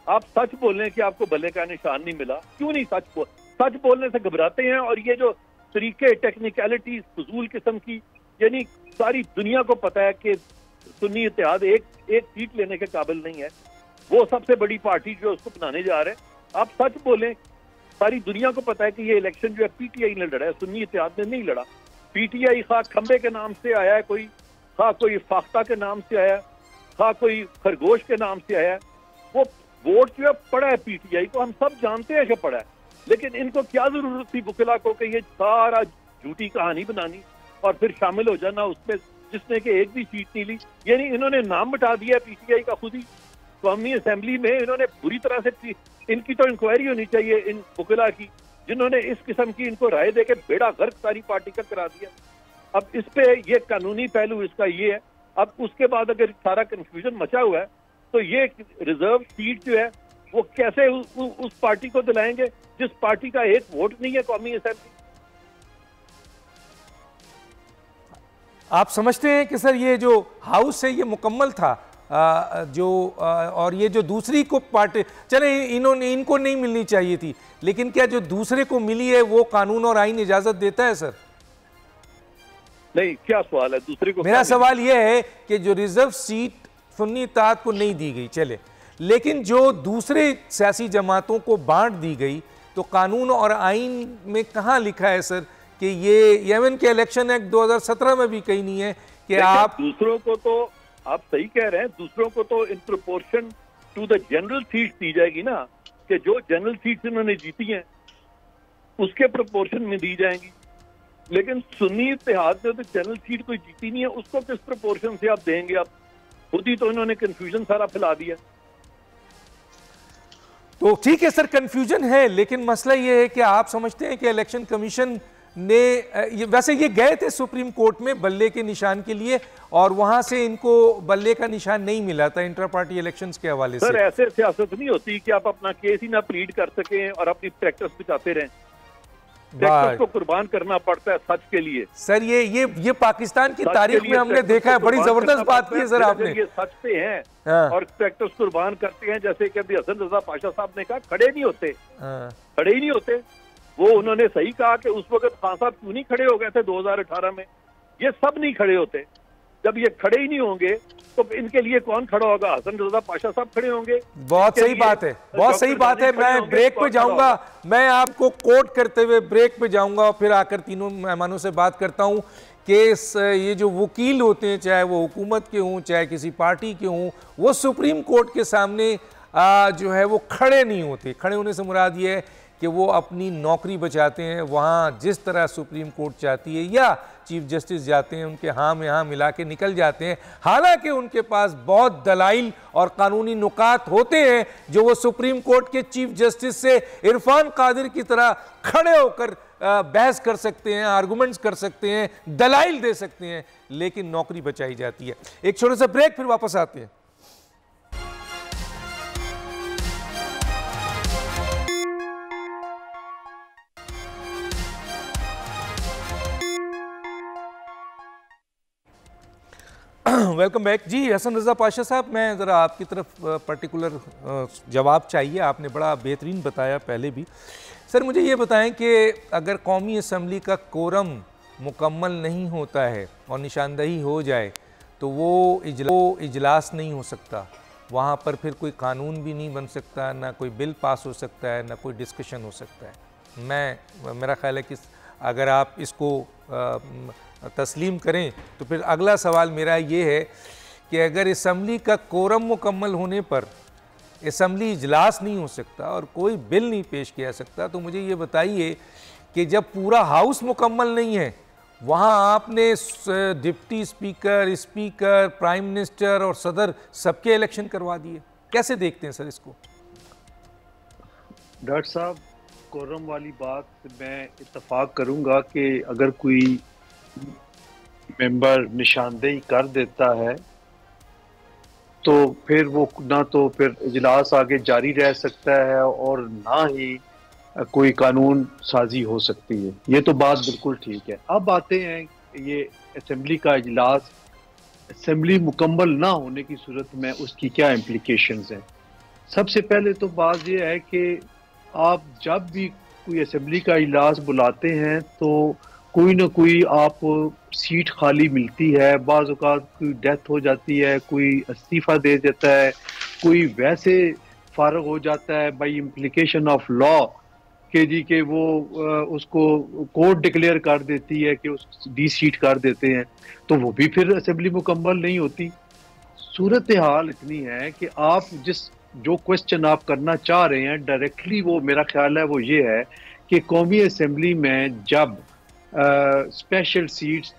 [SPEAKER 5] आप सच बोलें कि आपको भले का निशान नहीं मिला, क्यों नहीं सच बोलने से घबराते हैं। और ये जो तरीके, टेक्निकलिटीज फजूल किस्म की, यानी सारी दुनिया को पता है कि सुन्नी इत्तेहाद एक सीट लेने के काबिल नहीं है, वो सबसे बड़ी पार्टी जो उसको बनाने जा रहे हैं। आप सच बोलें, सारी दुनिया को पता है कि ये इलेक्शन जो है पीटीआई ने लड़ा है, सुन्नी इत्तेहाद ने नहीं लड़ा। पीटीआई खा खंबे के नाम से आया है कोई, खा कोई फाख्ता के नाम से आया, खा कोई खरगोश के नाम से आया, वो वोट जो है पड़ा है पीटीआई को, हम सब जानते हैं कि पड़ा है। लेकिन इनको क्या जरूरत थी बुकला को कि ये सारा झूठी कहानी बनानी और फिर शामिल हो जाना उसमें जिसने कि एक भी सीट नहीं ली। यानी इन्होंने नाम मिटा दिया पीटीआई का खुद ही। कौमी असेंबली में इन्होंने बुरी तरह से, इनकी तो इंक्वायरी होनी चाहिए इन बुकला की, जिन्होंने इस किस्म की इनको राय देके बेड़ा गर्क सारी पार्टी का करा दिया। अब इस पे ये कानूनी पहलू इसका ये है। अब उसके बाद अगर सारा कंफ्यूजन मचा हुआ है तो ये रिजर्व सीट जो है वो कैसे उस पार्टी को दिलाएंगे जिस पार्टी का एक वोट नहीं है कौमी असेंबली।
[SPEAKER 2] आप समझते हैं कि सर ये जो हाउस है ये मुकम्मल था और ये जो दूसरी को पार्टी, चले इनको नहीं मिलनी चाहिए थी, लेकिन क्या जो दूसरे को मिली है वो कानून और आईन इजाजत देता है सर?
[SPEAKER 5] नहीं, क्या सवाल है दूसरे को?
[SPEAKER 2] मेरा सवाल यह है कि जो रिजर्व सीट सुन्नी इत्तेहाद को नहीं दी गई चले, लेकिन जो दूसरे सियासी जमातों को बांट दी गई, तो कानून और आईन में कहाँ लिखा है सर कि ये यमन के इलेक्शन एक्ट 2017 में भी कहीं नहीं है कि आप
[SPEAKER 5] दूसरों को, तो आप सही कह रहे हैं, दूसरों को तो in proportion to the general seat दी जाएगी ना, कि जो जनरल सीट इन्होंने जीती हैं उसके प्रोपोर्शन में दी जाएंगी। लेकिन सुन्नी इत्तेहाद ने तो जनरल सीट कोई जीती नहीं है, उसको किस प्रोपोर्शन से आप देंगे? आप खुद ही तो इन्होंने कंफ्यूजन सारा फैला दिया।
[SPEAKER 2] तो ठीक है सर, कंफ्यूजन है, लेकिन मसला ये है कि आप समझते हैं कि इलेक्शन कमीशन ने वैसे ये गए थे सुप्रीम कोर्ट में बल्ले के निशान के लिए और वहां से इनको बल्ले का निशान नहीं मिला था इंटर पार्टी इलेक्शंस के हवाले से।
[SPEAKER 5] सर ऐसे सियासत नहीं होती कि आप अपना केस ही ना प्लीड कर सकें और अपनी प्रैक्टिस बिताते रहें। प्रैक्टिस को कुर्बान करना पड़ता है सच के लिए।
[SPEAKER 2] सर ये पाकिस्तान की तारीख में हमने देखा है, बड़ी जबरदस्त बात की है सर आपने।
[SPEAKER 5] ये सच पे हैं और प्रैक्टिस कुर्बान करते हैं, जैसे कि अभी हसन रजा पाशा साहब ने कहा, खड़े नहीं होते, खड़े ही नहीं होते। वो उन्होंने सही कहा कि उस वक्त खान साहब क्यों नहीं खड़े हो गए थे 2018 में। ये सब नहीं खड़े होते। जब ये खड़े ही नहीं होंगे तो इनके लिए कौन खड़ा होगा? हसन रजा पाशा साहब खड़े होंगे।
[SPEAKER 2] बहुत सही बात है, बहुत सही बात है। मैं ब्रेक पे जाऊंगा, मैं आपको कोट करते हुए ब्रेक पे जाऊंगा और फिर आकर तीनों मेहमानों से बात करता हूं कि ये जो वकील होते हैं, चाहे वो हुकूमत के हों चाहे किसी पार्टी के हों, वो सुप्रीम कोर्ट के सामने जो है वो खड़े नहीं होते। खड़े होने से मुराद ये है कि वो अपनी नौकरी बचाते हैं, वहाँ जिस तरह सुप्रीम कोर्ट चाहती है या चीफ जस्टिस जाते हैं उनके हाँ में हाँ मिला के निकल जाते हैं। हालांकि उनके पास बहुत दलाइल और कानूनी नुकात होते हैं जो वो सुप्रीम कोर्ट के चीफ जस्टिस से इरफान कादिर की तरह खड़े होकर बहस कर सकते हैं, आर्गूमेंट्स कर सकते हैं, दलाइल दे सकते हैं, लेकिन नौकरी बचाई जाती है। एक छोटे से ब्रेक, फिर वापस आते हैं। वेलकम बैक जी। हसन रजा पाशा साहब, मैं ज़रा आपकी तरफ पर्टिकुलर जवाब चाहिए। आपने बड़ा बेहतरीन बताया पहले भी। सर मुझे ये बताएं कि अगर कौमी असम्बली का कोरम मुकम्मल नहीं होता है और निशानदही हो जाए तो वो इजलास नहीं हो सकता, वहाँ पर फिर कोई कानून भी नहीं बन सकता, ना कोई बिल पास हो सकता है, ना कोई डिस्कशन हो सकता है। मेरा ख्याल है कि अगर आप इसको तस्लीम करें तो फिर अगला सवाल मेरा ये है कि अगर असम्बली का कोरम मुकम्मल होने पर असम्बली इजलास नहीं हो सकता और कोई बिल नहीं पेश किया सकता, तो मुझे ये बताइए कि जब पूरा हाउस मुकम्मल नहीं है, वहाँ आपने deputy speaker, speaker, prime minister और सदर सबके इलेक्शन करवा दिए। कैसे देखते हैं सर इसको?
[SPEAKER 3] डॉक्टर साहब, कोरम वाली बात मैं इत्तफाक करूँगा कि अगर कोई मेंबर निशानदेही कर देता है तो फिर वो ना तो फिर इजलास आगे जारी रह सकता है और ना ही कोई कानून साजी हो सकती है। ये तो बात बिल्कुल ठीक है। अब आते हैं ये असेंबली का इजलास, असेंबली मुकम्मल ना होने की सूरत में उसकी क्या इम्प्लीकेशंस हैं। सबसे पहले तो बात यह है कि आप जब भी कोई असेंबली का इजलास बुलाते हैं तो कोई ना कोई आप सीट खाली मिलती है, बाज़ औक़ात कोई डेथ हो जाती है, कोई इस्तीफ़ा दे देता है, कोई वैसे फारग हो जाता है बाई इम्प्लीकेशन ऑफ लॉ के जी के वो उसको कोर्ट डिक्लेयर कर देती है कि उस डी सीट कर देते हैं, तो वो भी फिर असेंबली मुकम्मल नहीं होती। सूरत हाल इतनी है कि आप जो क्वेश्चन आप करना चाह रहे हैं डायरेक्टली, वो मेरा ख्याल है वो ये है कि कौमी असेंबली में जब स्पेशल सीट्स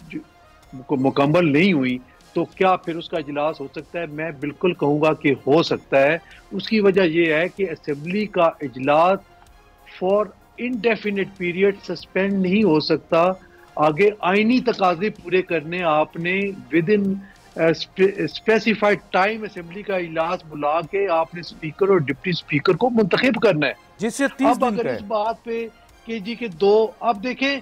[SPEAKER 3] मुकम्मल नहीं हुई तो क्या फिर उसका इजलास हो सकता है? मैं बिल्कुल कहूँगा कि हो सकता है। उसकी वजह यह है कि असेंबली का इजलास फॉर इनडेफिनिट पीरियड सस्पेंड नहीं हो सकता। आगे आईनी तकाजे पूरे करने आपने with in specified time assembly का इजलास बुला के आपने स्पीकर और डिप्टी स्पीकर को मुंतखब करना है,
[SPEAKER 2] जिससे 30 दिन
[SPEAKER 3] अगर इस बात पे के जी के दो अब देखें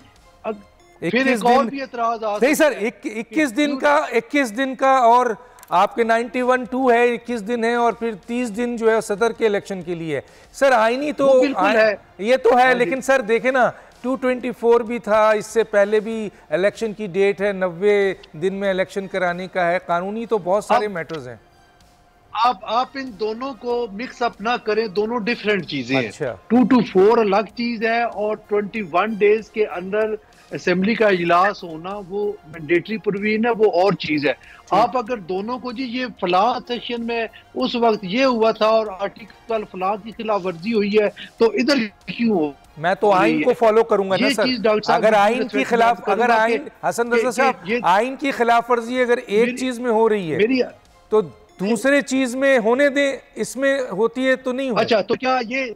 [SPEAKER 3] फिर एक और भी एतराज आ
[SPEAKER 2] नहीं सर, 21 दिन का और आपके 91-2 है, 21 दिन है और फिर 30 दिन जो है सदर के इलेक्शन के लिए है। सर आईनी तो
[SPEAKER 3] है,
[SPEAKER 2] ये तो है, लेकिन सर देखे ना 224 भी था, इससे पहले भी इलेक्शन की डेट है, 90 दिन में इलेक्शन कराने का है, कानूनी तो बहुत सारे मैटर्स हैं।
[SPEAKER 3] आप इन दोनों को मिक्स अप ना करें, दोनों डिफरेंट चीजें हैं।
[SPEAKER 2] अच्छा।
[SPEAKER 3] 224 अलग चीज है और 21 डेज के अंदर असेंबली का इजलास होना वो मैंडेटरी प्रोविजन है, वो और चीज है। आप अगर दोनों को जी ये फलां सेक्शन में उस वक्त ये हुआ था और आर्टिकल फलां की खिलाफ वर्जी हुई है तो इधर क्यों हो?
[SPEAKER 2] मैं तो आइन को फॉलो करूंगा ना सर। अगर आइन की खिलाफ, अगर आइन हसन रजा साहब आइन की खिलाफ वर्जी अगर एक चीज में हो रही है तो दूसरे चीज में होने दे, इसमें होती है तो नहीं हो।
[SPEAKER 3] अच्छा, तो क्या ये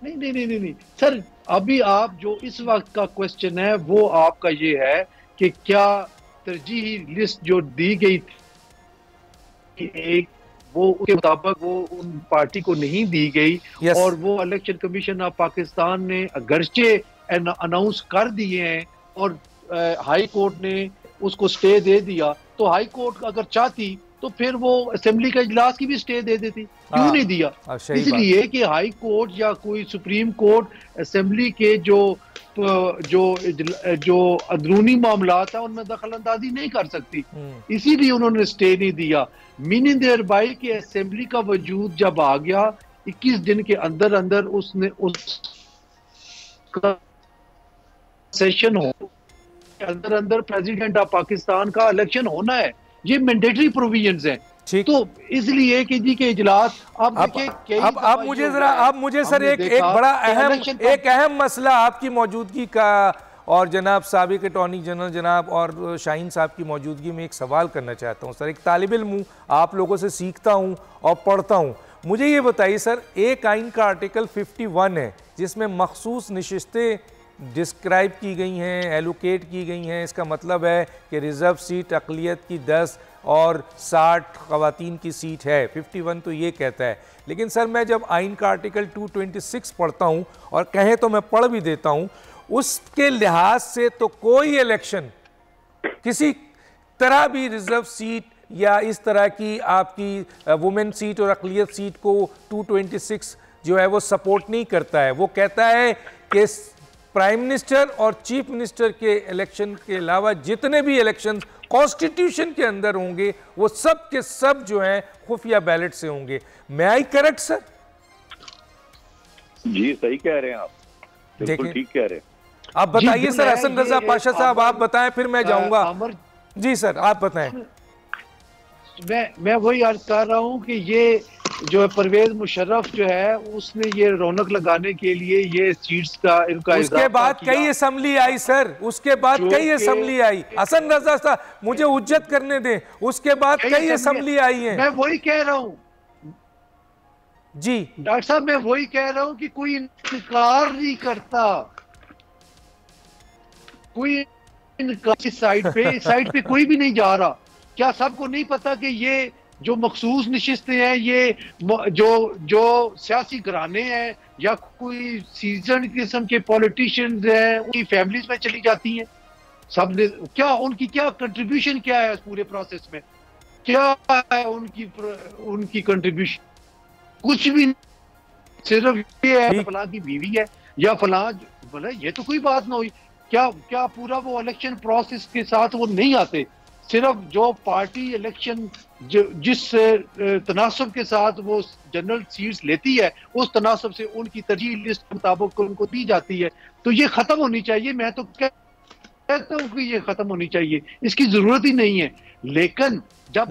[SPEAKER 3] नहीं सर, अभी आप जो इस वक्त का क्वेश्चन है वो आपका ये है कि क्या तरजीही लिस्ट जो दी गई थी एक, वो उसके मुताबिक वो उन पार्टी को नहीं दी गई और वो इलेक्शन कमीशन ऑफ पाकिस्तान ने अगरचे अनाउंस कर दिए हैं और हाई कोर्ट ने उसको स्टे दे दिया, तो हाई कोर्ट अगर चाहती तो फिर वो असेंबली का इजलास की भी स्टे दे देती, क्यों नहीं दिया? इसलिए कि हाई कोर्ट या कोई सुप्रीम कोर्ट असेंबली के जो अंदरूनी मामलात है उनमें दखल अंदाजी नहीं कर सकती, इसीलिए उन्होंने स्टे नहीं दिया। मीनिंग देयर बाय कि असेंबली का वजूद जब आ गया 21 दिन के अंदर अंदर उसने उस सेशन हो अंदर प्रेसिडेंट ऑफ पाकिस्तान का इलेक्शन होना है, ये मैंडेटरी प्रोविजंस हैं। तो इसलिए कि जी के इजलास
[SPEAKER 2] अब मुझे जरा, अब मुझे सर एक बड़ा अहम मसला आपकी मौजूदगी का और जनाब साबिक अटॉर्नी जनरल जनाब और शाहीन साहब की मौजूदगी में एक सवाल करना चाहता हूं सर। एक तालिब इल्म हूं, आप लोगों से सीखता हूं और पढ़ता हूं। मुझे ये बताइए सर, एक आइन का आर्टिकल 51 है जिसमें मखसूस नशिस्तें डिस्क्राइब की गई हैं, एलोकेट की गई हैं। इसका मतलब है कि रिज़र्व सीट अक़लियत की 10 और 60 ख़वातीन की सीट है। 51 तो ये कहता है, लेकिन सर मैं जब आइन का आर्टिकल 226 पढ़ता हूँ और कहें तो मैं पढ़ भी देता हूँ, उसके लिहाज से तो कोई इलेक्शन किसी तरह भी रिज़र्व सीट या इस तरह की आपकी वुमेन सीट और अक़लियत सीट को 226 जो है वो सपोर्ट नहीं करता है। वो कहता है कि प्राइम मिनिस्टर और चीफ मिनिस्टर के इलेक्शन के अलावा जितने भी इलेक्शन कॉन्स्टिट्यूशन के अंदर होंगे वो सब के सब जो हैं खुफिया बैलेट से होंगे। मैं आई करेक्ट सर?
[SPEAKER 5] जी सही कह रहे हैं आप, बिल्कुल ठीक कह रहे हैं।
[SPEAKER 2] आप बताइए सर, हसन रजा पाशा साहब आप बताएं, फिर मैं जाऊंगा। जी सर आप बताएं।
[SPEAKER 3] मैं वही अर्ज कर रहा हूं कि ये जो है परवेज मुशर्रफ जो है उसने ये रौनक लगाने के लिए ये सीट्स का इनका
[SPEAKER 2] उसके बाद कई असेंबली आई सर, उसके बाद कई असेंबली आई। हसन रजा साहब मुझे उज्जत करने दें, उसके बाद कई असेंबली आई है।
[SPEAKER 3] मैं वही कह रहा हूँ
[SPEAKER 2] जी
[SPEAKER 3] डॉक्टर साहब, मैं वही कह रहा हूँ कि कोई इनकार नहीं करता, कोई साइड पे कोई भी नहीं जा रहा। क्या सबको नहीं पता कि ये जो मखसूस नशिस्तें हैं, ये जो सियासी घराने हैं या कोई सीजन किस्म के पॉलिटिशियंस हैं उनकी फैमिलीज में चली जाती हैं? सब ने क्या, उनकी क्या कंट्रीब्यूशन क्या है इस पूरे प्रोसेस में? क्या है उनकी कंट्रीब्यूशन? कुछ भी नहीं। सिर्फ ये है फलां की बीवी है या फलां, बोले ये तो कोई बात ना हुई। क्या पूरा वो इलेक्शन प्रोसेस के साथ वो नहीं आते? सिर्फ जो पार्टी इलेक्शन जिस तनासब के साथ वो जनरल सीट्स लेती है, उस तनासब से उनकी तरजीह लिस्ट के मुताबिक उनको दी जाती है। तो ये खत्म होनी चाहिए। मैं तो कहता हूँ कि ये खत्म होनी चाहिए, इसकी जरूरत ही नहीं है। लेकिन जब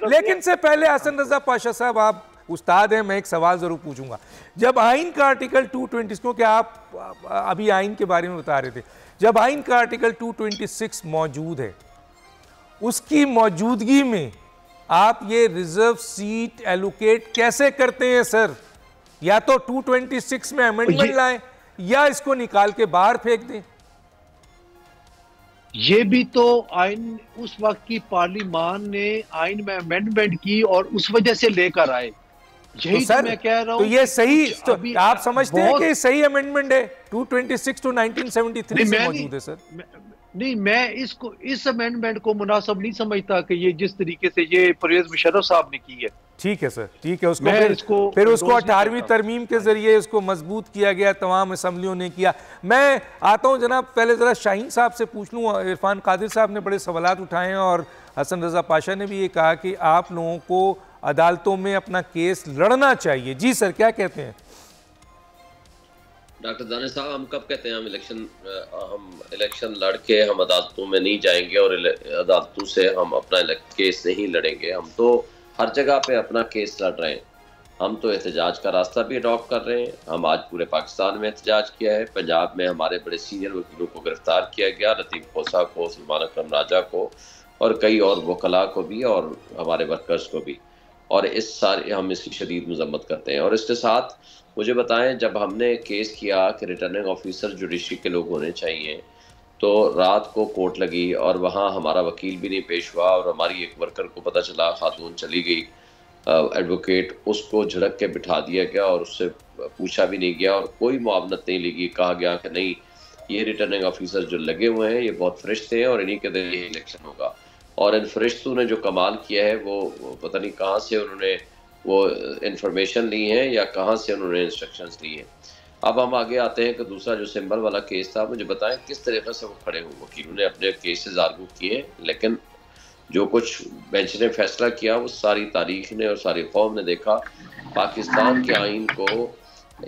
[SPEAKER 2] लेकिन से पहले हसन रजा पाशा साहब, आप उस्ताद हैं, मैं एक सवाल जरूर पूछूंगा। जब आइन का आर्टिकल 220, क्योंकि आप अभी आइन के बारे में बता रहे थे, जब आइन का आर्टिकल 226 मौजूद है, उसकी मौजूदगी में आप ये रिजर्व सीट एलोकेट कैसे करते हैं सर? या तो 226 में अमेंडमेंट लाएं या इसको निकाल के बाहर फेंक दें।
[SPEAKER 3] ये भी तो आइन उस वक्त की पार्लियामान ने आइन में अमेंडमेंट की और उस वजह से लेकर आए। यही तो मैं कह रहा हूं।
[SPEAKER 2] तो ये सही, तो आप समझते हैं कि सही अमेंडमेंट है? 226 टू 1973 से मौजूद है सर।
[SPEAKER 3] नहीं, मैं इस अमेंडमेंट को मुनासिब नहीं समझता कि ये जिस तरीके से ये परवेज मुशर्रफ साहब ने की है।
[SPEAKER 2] ठीक है सर, ठीक है। फिर उसको 18वीं तरमीम के जरिए उसको मजबूत किया गया, तमाम असम्बलियों ने किया। मैं आता हूं जनाब, पहले जरा शाहीन साहब से पूछ लूँ। इरफान कादिर साहब ने बड़े सवालात उठाए हैं और हसन रजा पाशा ने भी ये कहा कि आप लोगों को अदालतों में अपना केस लड़ना चाहिए। जी सर, क्या कहते हैं?
[SPEAKER 4] डॉक्टर दानिश साहब, हम कब कहते हैं हम इलेक्शन लड़ के हम अदालतों में नहीं जाएंगे और अदालतों से हम अपना केस नहीं लड़ेंगे। हम तो हर जगह पे अपना केस लड़ रहे हैं। हम तो एहतजाज का रास्ता भी अडॉप्ट कर रहे हैं। हम आज पूरे पाकिस्तान में एहतजाज किया है। पंजाब में हमारे बड़े सीनियर वकीलों को गिरफ्तार किया गया, लतीफ़ खोसा को, सलमान अकरम राजा को और कई और वकला को भी और हमारे वर्कर्स को भी। और हम इसकी शदीद मजम्मत करते हैं। और इसके साथ मुझे बताएं, जब हमने केस किया कि रिटर्निंग ऑफिसर जुडिशरी के लोग होने चाहिए, तो रात को कोर्ट लगी और वहाँ हमारा वकील भी नहीं पेश हुआ और हमारी एक वर्कर को पता चला, खातून चली गई एडवोकेट, उसको झड़क के बिठा दिया गया और उससे पूछा भी नहीं गया और कोई मुआवनत नहीं ली गई। कहा गया कि नहीं, ये रिटर्निंग ऑफिसर जो लगे हुए हैं ये बहुत फरिश्ते हैं और इन्हीं के जरिए इलेक्शन होगा। और इन फरिश्तों ने जो कमाल किया है वो पता नहीं कहाँ से उन्होंने वो इंफॉर्मेशन ली है या कहाँ से उन्होंने इंस्ट्रक्शंस ली हैं। अब हम आगे आते हैं कि दूसरा जो सिंबल वाला केस था, मुझे बताएं किस तरीके से वो खड़े हुए। वकीलों ने अपने केसेस आर्गू किए, लेकिन जो कुछ बेंच ने फैसला किया वो सारी तारीख ने और सारी कौम ने देखा। पाकिस्तान के आइन को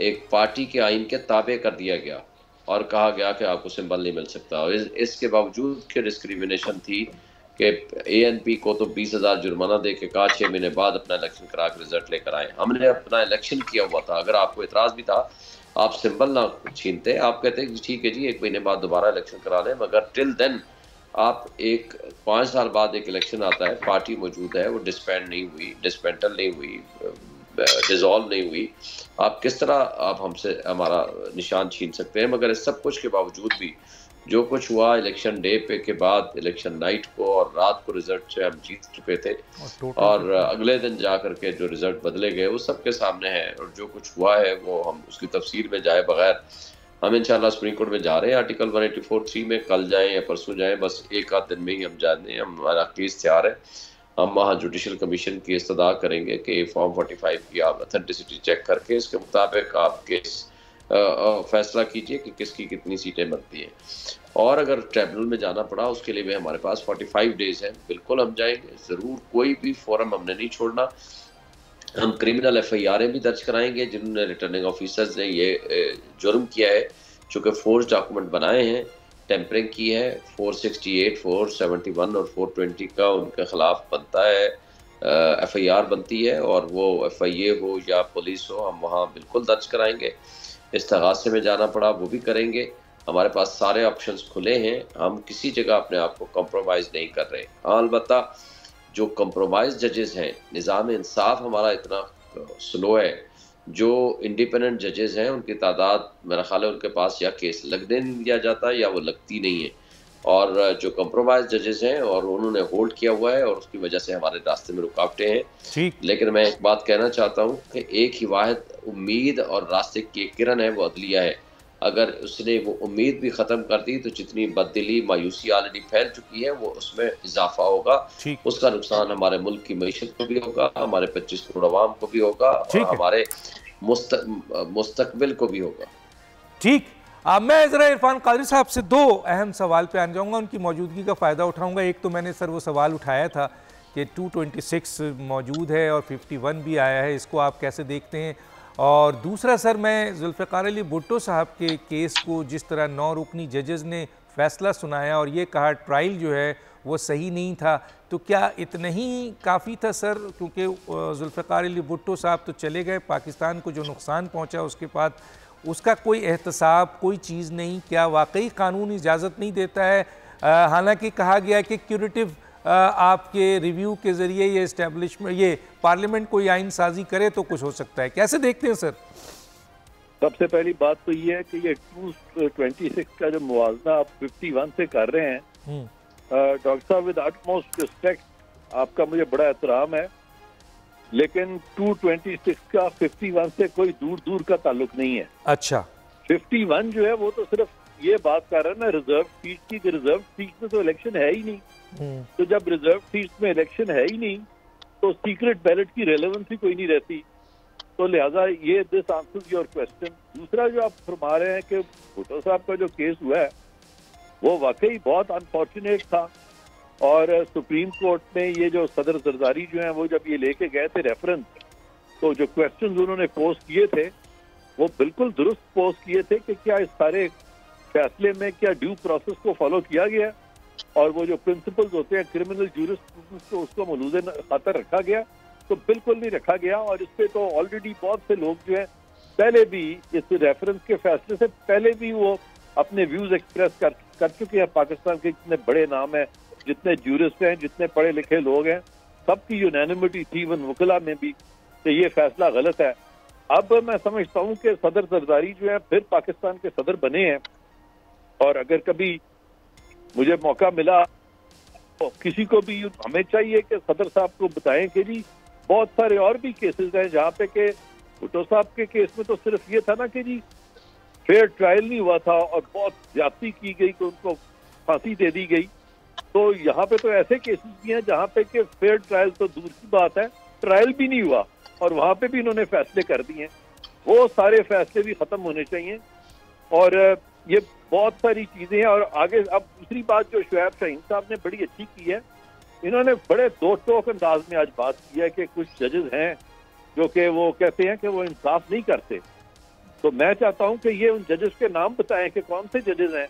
[SPEAKER 4] एक पार्टी के आइन के ताबे कर दिया गया और कहा गया कि आपको सिंबल नहीं मिल सकता। और इसके बावजूद कि डिस्क्रिमिनेशन थी कि ANP को तो 20,000 जुर्माना दे के कहा 6 महीने बाद अपना इलेक्शन करा के रिजल्ट लेकर आए। हमने अपना इलेक्शन किया हुआ था। अगर आपको इतराज़ भी था, आप सिंबल ना छीनते, आप कहते कि ठीक है जी 1 महीने बाद दोबारा इलेक्शन करा लें, मगर टिल देन आप 5 साल बाद एक इलेक्शन आता है, पार्टी मौजूद है, वो डिस्पेंटल नहीं हुई, डिसॉल्व नहीं हुई, आप किस तरह आप हमसे हमारा निशान छीन सकते हैं? मगर इस सब कुछ के बावजूद भी जो कुछ हुआ इलेक्शन डे पे के बाद, इलेक्शन नाइट को और रात को रिजल्ट से हम जीत चुके थे और अगले दिन जा करके जो रिजल्ट बदले गए वो सबके सामने है। और जो कुछ हुआ है वो हम उसकी तफसील में जाए बगैर हम इंशाल्लाह सुप्रीम कोर्ट में जा रहे हैं। आर्टिकल 184(3) में कल जाएं या परसों जाएं, बस एक आध दिन में ही हम जाने, हमारा केस तैयार है। हम वहाँ जुडिशल कमीशन की इस्तदा करेंगे कि फॉर्म 45 की आप अथेंटिसिटी चेक करके इसके मुताबिक आप केस फैसला कीजिए कि किसकी कितनी सीटें बनती हैं। और अगर ट्रिब्यूनल में जाना पड़ा उसके लिए भी हमारे पास 45 डेज हैं, बिल्कुल हम जाएंगे ज़रूर। कोई भी फोरम हमने नहीं छोड़ना। हम क्रिमिनल FIR भी दर्ज कराएंगे जिन्होंने रिटर्निंग ऑफिसर्स ने ये जुर्म किया है, चूँकि फोर्स डॉक्यूमेंट बनाए हैं, टेम्परिंग की है। 468, 471 और 420 का उनके खिलाफ बनता है, FIR बनती है। और वो FIA हो या पुलिस हो, हम वहाँ बिल्कुल दर्ज कराएंगे। इस्तिगासे में जाना पड़ा वो भी करेंगे। हमारे पास सारे ऑप्शंस खुले हैं। हम किसी जगह अपने आप को कॉम्प्रोमाइज़ नहीं कर रहे। हाँ, अलबत्ता जो कॉम्प्रोमाइज़ जजेस हैं, निज़ाम इंसाफ हमारा इतना स्लो है, जो इंडिपेंडेंट जजेस हैं उनकी तादाद मेरा ख्याल है उनके पास या केस लगने नहीं दिया जाता या वो लगती नहीं है। और जो कॉम्प्रोमाइज़ जजेस हैं और उन्होंने होल्ड किया हुआ है और उसकी वजह से हमारे रास्ते में रुकावटें हैं। लेकिन मैं एक बात कहना चाहता हूँ कि एक ही वाहिद उम्मीद और रास्ते की एक किरण है, वो अदलिया है। अगर उसने वो उम्मीद भी ख़त्म कर दी तो जितनी बददिली मायूसी ऑलरेडी फैल चुकी है वो उसमें इजाफा होगा। उसका नुकसान हमारे मुल्क की मईशत को भी होगा, हमारे 25 करोड़ आवाम को भी होगा और हमारे मुस्तकबिल को भी होगा।
[SPEAKER 2] ठीक, मैं ज़रा इरफान कादरी साहब से दो अहम सवाल पे आने जाऊँगा, उनकी मौजूदगी का फ़ायदा उठाऊँगा। एक तो मैंने सर वो सवाल उठाया था कि 226 मौजूद है और 51 भी आया है, इसको आप कैसे देखते हैं? और दूसरा सर, मैं जुल्फ़िकार अली भुट्टो साहब के केस को जिस तरह 9 रुकनी जजेस ने फ़ैसला सुनाया और ये कहा ट्रायल जो है वो सही नहीं था, तो क्या इतना ही काफ़ी था सर? क्योंकि जुल्फ़िकार अली भुट्टो साहब तो चले गए, पाकिस्तान को जो नुकसान पहुँचा उसके बाद उसका कोई एहतसाब, कोई चीज़ नहीं। क्या वाकई कानून इजाज़त नहीं देता है? हालांकि कहा गया है कि क्यूरेटिव आपके रिव्यू के ज़रिए ये इस्टेब्लिशमेंट, ये पार्लियामेंट कोई आइन साजी करे तो कुछ हो सकता है। कैसे देखते हैं सर?
[SPEAKER 5] सबसे पहली बात तो ये है कि ये 226 का जो मुआवजा आप 51 से कर रहे हैं, डॉक्टर साहब विद अटमोस्ट रिस्पेक्ट, आपका मुझे बड़ा एहतराम है, लेकिन 226 का 51 से कोई दूर दूर का ताल्लुक नहीं है।
[SPEAKER 2] अच्छा,
[SPEAKER 5] 51 जो है वो तो सिर्फ ये बात कर रहा है ना रिजर्व सीट की, कि रिजर्व सीट में तो इलेक्शन है ही नहीं। तो जब रिजर्व सीट में इलेक्शन है ही नहीं तो सीक्रेट बैलेट की रेलेवेंसी कोई नहीं रहती। तो लिहाजा ये दिस आंसर्स योर क्वेश्चन। दूसरा जो आप फरमा रहे हैं कि भुट्टो साहब का जो केस हुआ है वो वाकई बहुत अनफॉर्चुनेट था, और सुप्रीम कोर्ट में ये जो सदर जरदारी जो है वो जब ये लेके गए थे रेफरेंस, तो जो क्वेश्चंस उन्होंने पोस्ट किए थे वो बिल्कुल दुरुस्त पोस्ट किए थे कि क्या इस सारे फैसले में क्या ड्यू प्रोसेस को फॉलो किया गया, और वो जो प्रिंसिपल्स होते हैं क्रिमिनल ज्यूरिस्प्रूडेंस को उसको मलूज़े खातर रखा गया, तो बिल्कुल नहीं रखा गया। और इस पे तो ऑलरेडी बहुत से लोग जो है पहले भी इस रेफरेंस के फैसले से पहले भी वो अपने व्यूज एक्सप्रेस कर चुके हैं। पाकिस्तान के जितने बड़े नाम है, जितने ज्यूरिस्ट हैं, जितने पढ़े लिखे लोग हैं, सबकी यूनैनिमिटी थी इवन वकला में भी कि ये फैसला गलत है। अब मैं समझता हूँ कि सदर जरदारी जो है फिर पाकिस्तान के सदर बने हैं, और अगर कभी मुझे मौका मिला तो किसी को भी हमें चाहिए कि सदर साहब को बताएं कि जी बहुत सारे और भी केसेस हैं जहाँ पे कि भुट्टो साहब के केस में तो सिर्फ ये था ना कि जी फेयर ट्रायल नहीं हुआ था और बहुत ज्यादती की गई तो उनको फांसी दे दी गई। तो यहाँ पे तो ऐसे केसेस भी हैं जहाँ पे कि फेयर ट्रायल तो दूर की बात है, ट्रायल भी नहीं हुआ और वहाँ पे भी इन्होंने फैसले कर दिए। वो सारे फैसले भी खत्म होने चाहिए, और ये बहुत सारी चीजें हैं। और आगे अब दूसरी बात जो शुएब शाहीन साहब ने बड़ी अच्छी की है, इन्होंने बड़े दो टोक अंदाज में आज बात की है कि कुछ जजेस हैं जो कि वो कहते हैं कि वो इंसाफ नहीं करते। तो मैं चाहता हूं कि ये उन जजेस के नाम बताएं कि कौन से जजेस हैं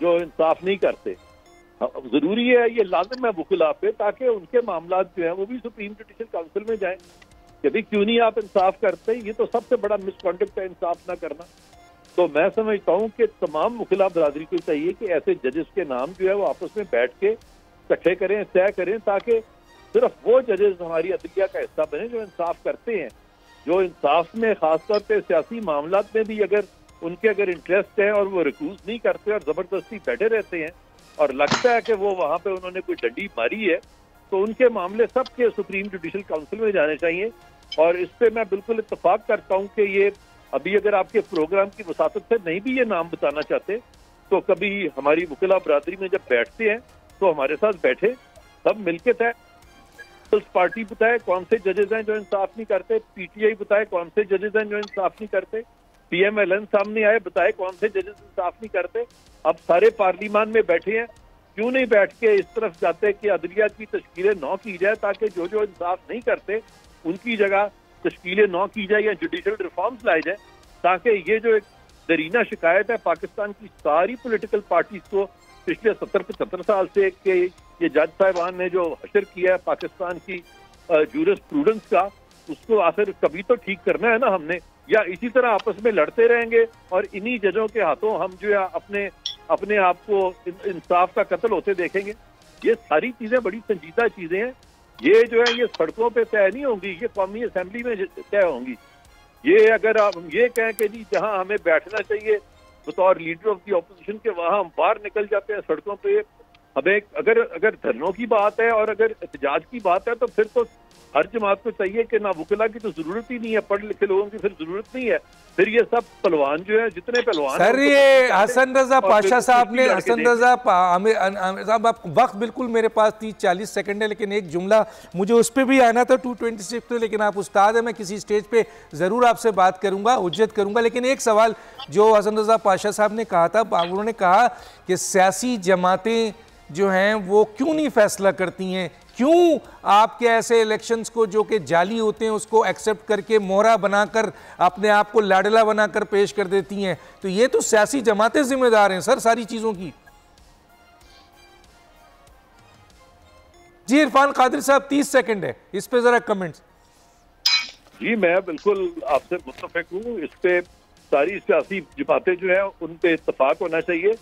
[SPEAKER 5] जो इंसाफ नहीं करते। जरूरी है, ये लाजिम है वकीला पे, ताकि उनके मामला जो है वो भी सुप्रीम जुडिशल काउंसिल में जाएं कि भाई क्यों नहीं आप इंसाफ करते। ये तो सबसे बड़ा मिसकॉन्डक्ट है इंसाफ ना करना। तो मैं समझता हूं कि तमाम वकीला बरादरी को चाहिए कि ऐसे जजेस के नाम जो है वो आपस में बैठ के इकट्ठे करें, तय करें, ताकि सिर्फ वो जजेस हमारी अदलिया का हिस्सा बने जो इंसाफ करते हैं, जो इंसाफ में खासतौर पे सियासी मामलात में भी अगर इंटरेस्ट है और वो रिक्रूज नहीं करते और जबरदस्ती बैठे रहते हैं और लगता है कि वो वहाँ पे उन्होंने कोई डंडी मारी है, तो उनके मामले सबके सुप्रीम जुडिशल काउंसिल में जाने चाहिए। और इस पे मैं बिल्कुल इत्तेफाक करता हूँ कि ये अभी अगर आपके प्रोग्राम की वसातत से नहीं भी ये नाम बताना चाहते तो कभी हमारी वकीला बरादरी में जब बैठते हैं तो हमारे साथ बैठे, सब मिलके तय, पीपल्स पार्टी बताए कौन से जजेस हैं जो इंसाफ नहीं करते, पीटीआई बताए कौन से जजेस हैं जो इंसाफ नहीं करते, पीएमएलएन सामने आए बताए कौन से जजेस इंसाफ नहीं करते। अब सारे पार्लियामान में बैठे हैं, क्यों नहीं बैठ के इस तरफ जाते कि अदलिया की तश्कीलें 9 की जाए, ताकि जो जो इंसाफ नहीं करते उनकी जगह तश्कीलें 9 की जाए या जुडिशल रिफॉर्म्स लाए जाए, ताकि ये जो एक दरीना शिकायत है पाकिस्तान की सारी पॉलिटिकल पार्टीज को पिछले 70-75 साल से कि ये जज साहिबान ने जो हशर किया है पाकिस्तान की ज्यूरिस्प्रूडेंस का, उसको आखिर कभी तो ठीक करना है ना हमने, या इसी तरह आपस में लड़ते रहेंगे और इन्हीं जजों के हाथों हम जो है अपने आप को इंसाफ का कत्ल होते देखेंगे। ये सारी चीजें बड़ी संजीदा चीजें हैं, ये जो है ये सड़कों पे तय नहीं होंगी, ये कौमी असेंबली में तय होंगी। ये अगर आप ये कहें कि जी जहां हमें बैठना चाहिए बतौर लीडर ऑफ दी ऑपोजिशन के, वहां हम बाहर निकल जाते हैं सड़कों पे। हमें अगर धरनों की बात है और अगर एहतजाज की बात है तो फिर तो हर जमात को चाहिए कि ना वकला की तो जरूरत ही नहीं है, पढ़े लिखे लोगों की फिर जरूरत नहीं है, फिर ये सब पहलवान जो है, जितने पहलवान
[SPEAKER 2] सर ये हसन रजा पाशा साहब ने, हसन रजा साहब आप वक्त बिल्कुल मेरे पास 30-40 सेकंड है, लेकिन एक जुमला मुझे उस पर भी आना था 226 पे, लेकिन आप उस्ताद है, मैं किसी स्टेज पे ज़रूर आपसे बात करूंगा, उज्जत करूंगा। लेकिन एक सवाल जो हसन रजा पाशा साहब ने कहा था, उन्होंने कहा कि सियासी जमातें जो हैं वो क्यों नहीं फैसला करती हैं, क्यों आपके ऐसे इलेक्शंस को जो कि जाली होते हैं उसको एक्सेप्ट करके मोहरा बनाकर अपने आप को लाडला बनाकर पेश कर देती हैं। तो ये तो सियासी जमातें जिम्मेदार हैं सर सारी चीज़ों की। जी इरफान कादिर साहब 30 सेकंड है, इस पे ज़रा कमेंट्स।
[SPEAKER 5] जी मैं बिल्कुल आपसे मुत्तफिक हूँ, इस पे सारी सियासी जमातें जो है उन पे इत्तफाक होना चाहिए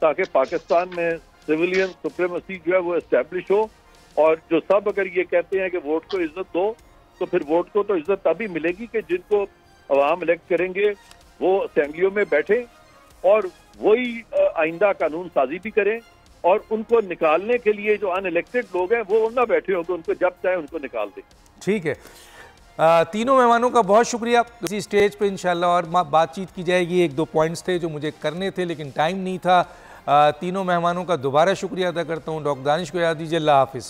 [SPEAKER 5] ताकि पाकिस्तान में सिविलियन सुप्रीमेसी जो है वो एस्टेब्लिश हो। और जो सब अगर ये कहते हैं कि वोट को इज्जत दो, तो फिर वोट को तो इज्जत तभी मिलेगी कि जिनको अवाम इलेक्ट करेंगे वो असेंबलियों में बैठे और वही आइंदा कानून साजी भी करें, और उनको निकालने के लिए जो अनइलेक्टेड लोग हैं वो ना बैठे होंगे, उनको जब चाहे उनको निकाल दें।
[SPEAKER 2] ठीक है, तीनों मेहमानों का बहुत शुक्रिया। इसी स्टेज पे इंशाल्लाह और बातचीत की जाएगी। 1-2 पॉइंट्स थे जो मुझे करने थे लेकिन टाइम नहीं था। तीनों मेहमानों का दोबारा शुक्रिया अदा करता हूँ। डॉक्टर दानिश को याद दीजिए। अल्लाह हाफिज़।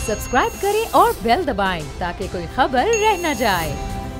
[SPEAKER 1] सब्सक्राइब करें और बेल दबाएं ताकि कोई खबर रह न जाए।